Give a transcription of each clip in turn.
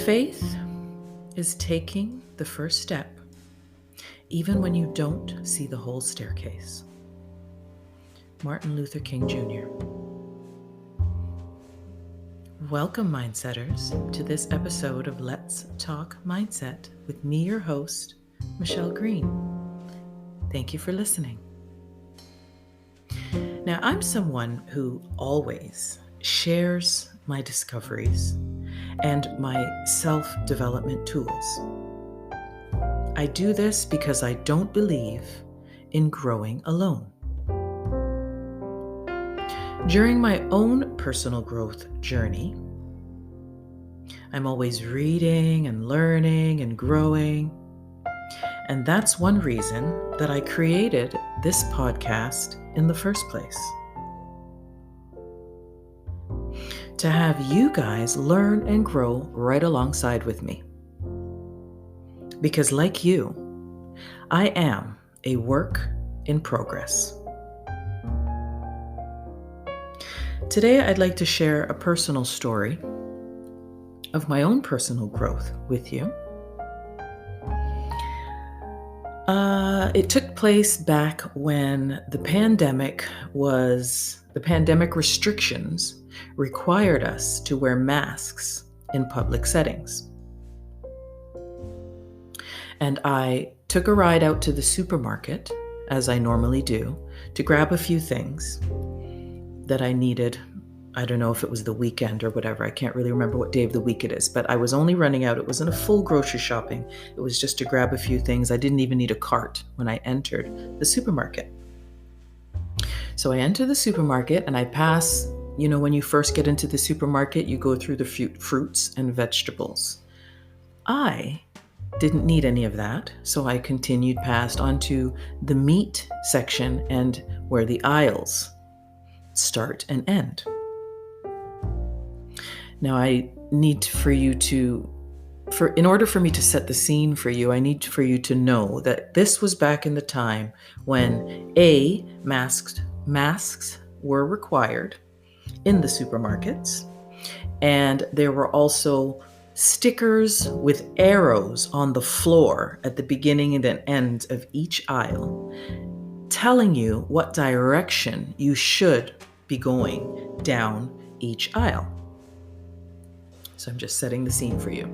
Faith is taking the first step, even when you don't see the whole staircase. Martin Luther King Jr. Welcome, Mindsetters, to this episode of Let's Talk Mindset with me, your host, Michelle Green. Thank you for listening. Now, I'm someone who always shares my discoveries and my self-development tools. I do this because I don't believe in growing alone. During my own personal growth journey, I'm always reading and learning and growing. And that's one reason that I created this podcast in the first place. To have you guys learn and grow right alongside with me. Because like you, I am a work in progress. Today, I'd like to share a personal story of my own personal growth with you. It took place back when the pandemic restrictions required us to wear masks in public settings. And I took a ride out to the supermarket, as I normally do, to grab a few things that I needed. I don't know if it was the weekend or whatever. I can't really remember what day of the week it is, but I was only running out. It wasn't a full grocery shopping. It was just to grab a few things. I didn't even need a cart when I entered the supermarket. So I enter the supermarket and I pass, when you first get into the supermarket, you go through the fruits and vegetables. I didn't need any of that, so I continued past onto the meat section and where the aisles start and end. Now I need for you in order for me to set the scene for you, I need for you to know that this was back in the time when masks were required in the supermarkets, and there were also stickers with arrows on the floor at the beginning and the end of each aisle, telling you what direction you should be going down each aisle. So I'm just setting the scene for you.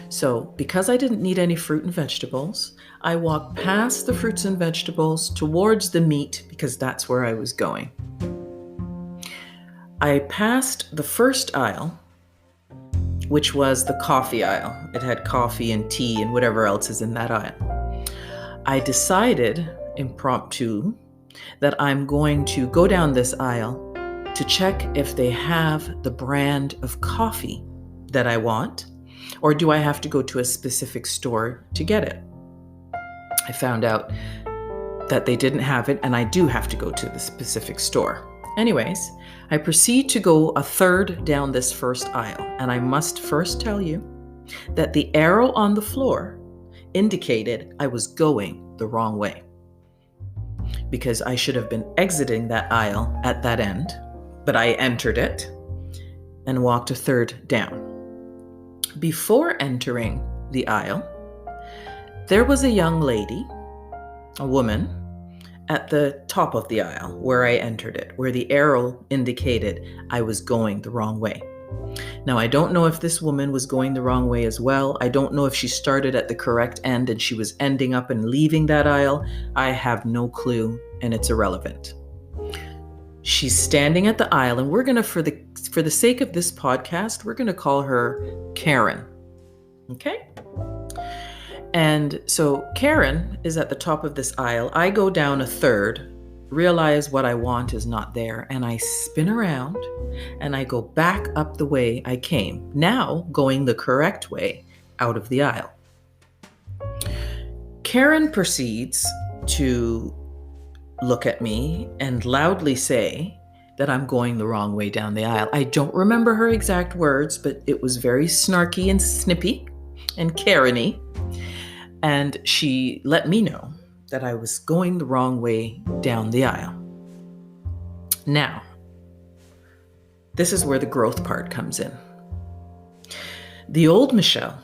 So because I didn't need any fruit and vegetables, I walked past the fruits and vegetables towards the meat because that's where I was going. I passed the first aisle, which was the coffee aisle. It had coffee and tea and whatever else is in that aisle. I decided, impromptu, that I'm going to go down this aisle to check if they have the brand of coffee that I want, or do I have to go to a specific store to get it? I found out that they didn't have it, and I do have to go to the specific store. Anyways, I proceed to go a third down this first aisle, and I must first tell you that the arrow on the floor indicated I was going the wrong way, because I should have been exiting that aisle at that end, but I entered it and walked a third down. Before entering the aisle, there was a young lady, a woman, at the top of the aisle where I entered it, where the arrow indicated I was going the wrong way. Now, I don't know if this woman was going the wrong way as well. I don't know if she started at the correct end and she was ending up and leaving that aisle. I have no clue, and it's irrelevant. She's standing at the aisle, and we're going to, for the sake of this podcast, we're going to call her Karen. Okay? And so Karen is at the top of this aisle. I go down a third, realize what I want is not there, and I spin around and I go back up the way I came, now going the correct way out of the aisle. Karen proceeds to look at me and loudly say that I'm going the wrong way down the aisle. I don't remember her exact words, but it was very snarky and snippy and Karen-y. And she let me know that I was going the wrong way down the aisle. Now, this is where the growth part comes in. The old Michelle,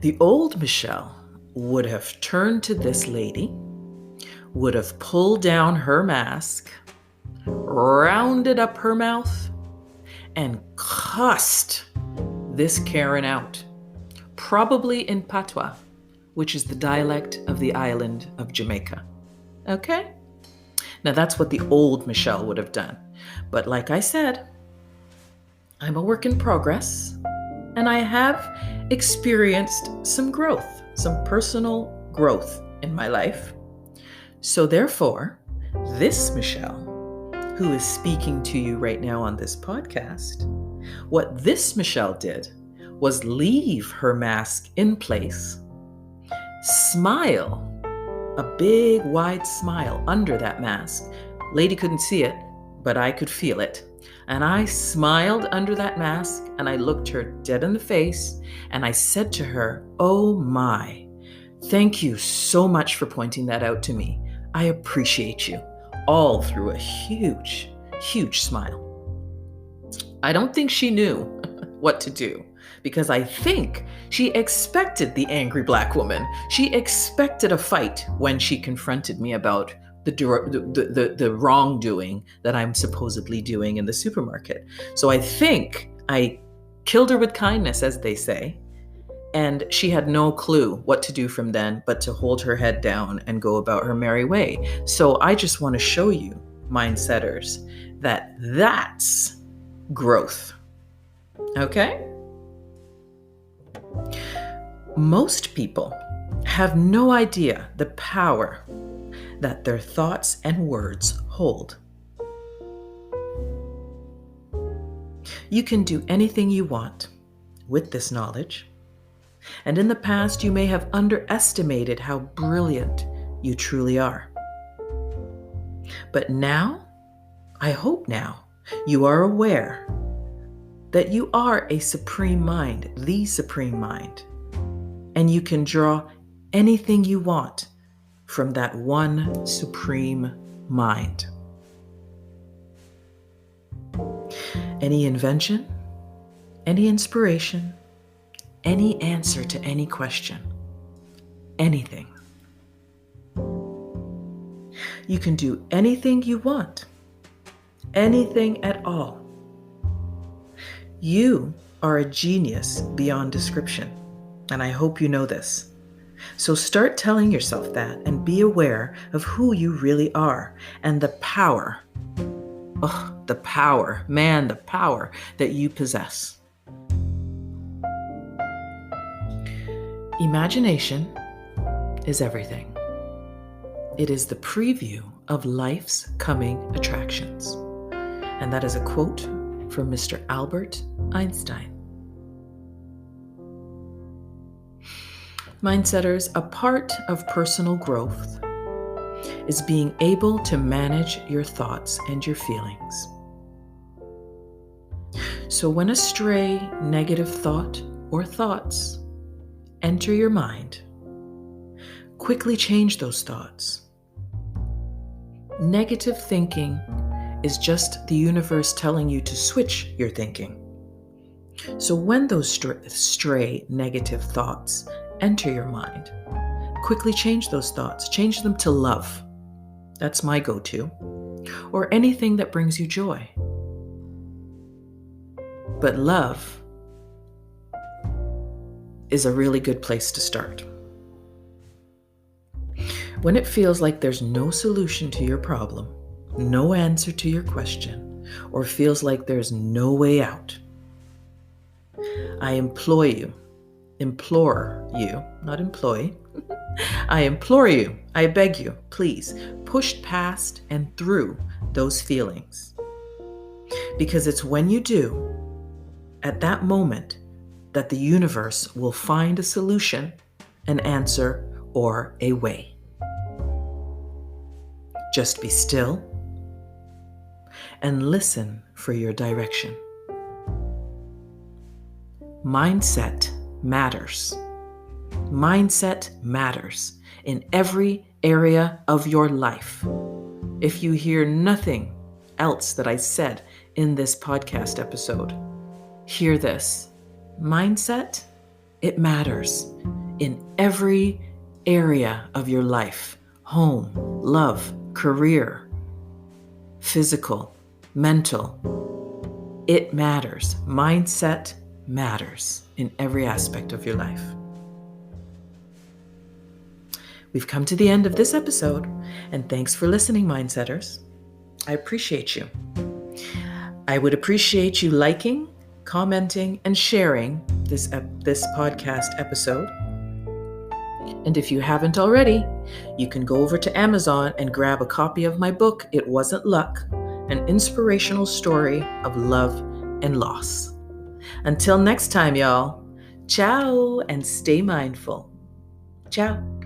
the old Michelle would have turned to this lady, would have pulled down her mask, rounded up her mouth, and cussed this Karen out, probably in Patois, which is the dialect of the island of Jamaica. Okay? Now that's what the old Michelle would have done. But like I said, I'm a work in progress, and I have experienced some growth, some personal growth in my life. So therefore, this Michelle, who is speaking to you right now on this podcast, what this Michelle did was leave her mask in place, smile, a big wide smile under that mask. Lady couldn't see it, but I could feel it. And I smiled under that mask, and I looked her dead in the face, and I said to her, "Oh my, thank you so much for pointing that out to me. I appreciate you," all through a huge, huge smile. I don't think she knew what to do, because I think she expected the angry Black woman. She expected a fight when she confronted me about the wrongdoing that I'm supposedly doing in the supermarket. So I think I killed her with kindness, as they say, and she had no clue what to do from then but to hold her head down and go about her merry way. So I just want to show you, mindsetters, that that's growth. Okay? Most people have no idea the power that their thoughts and words hold. You can do anything you want with this knowledge, and in the past you may have underestimated how brilliant you truly are. But now, I hope now, you are aware that you are a supreme mind, the supreme mind, and you can draw anything you want from that one supreme mind. Any invention, any inspiration, any answer to any question, anything. You can do anything you want, anything at all. You are a genius beyond description, and I hope you know this. So start telling yourself that and be aware of who you really are and the power, the power that you possess. Imagination is everything. It is the preview of life's coming attractions. And that is a quote from Mr. Albert Einstein. Mindsetters, a part of personal growth is being able to manage your thoughts and your feelings. So when a stray negative thought or thoughts enter your mind, quickly change those thoughts. Negative thinking is just the universe telling you to switch your thinking. So when those stray negative thoughts enter your mind, quickly change those thoughts. Change them to love. That's my go-to. Or anything that brings you joy. But love is a really good place to start. When it feels like there's no solution to your problem, no answer to your question, or feels like there's no way out, I implore you, not employ. I implore you, I beg you, please push past and through those feelings. Because it's when you do, at that moment, that the universe will find a solution, an answer, or a way. Just be still and listen for your direction. Mindset matters. Mindset matters in every area of your life. If you hear nothing else that I said in this podcast episode, Hear this. Mindset, it matters in every area of your life. Home, love, career, physical, mental. It matters. Mindset matters in every aspect of your life. We've come to the end of this episode, and thanks for listening, Mindsetters. I appreciate you. I would appreciate you liking, commenting, and sharing this podcast episode. And if you haven't already, you can go over to Amazon and grab a copy of my book, It Wasn't Luck, an inspirational story of love and loss. Until next time, y'all, ciao and stay mindful. Ciao.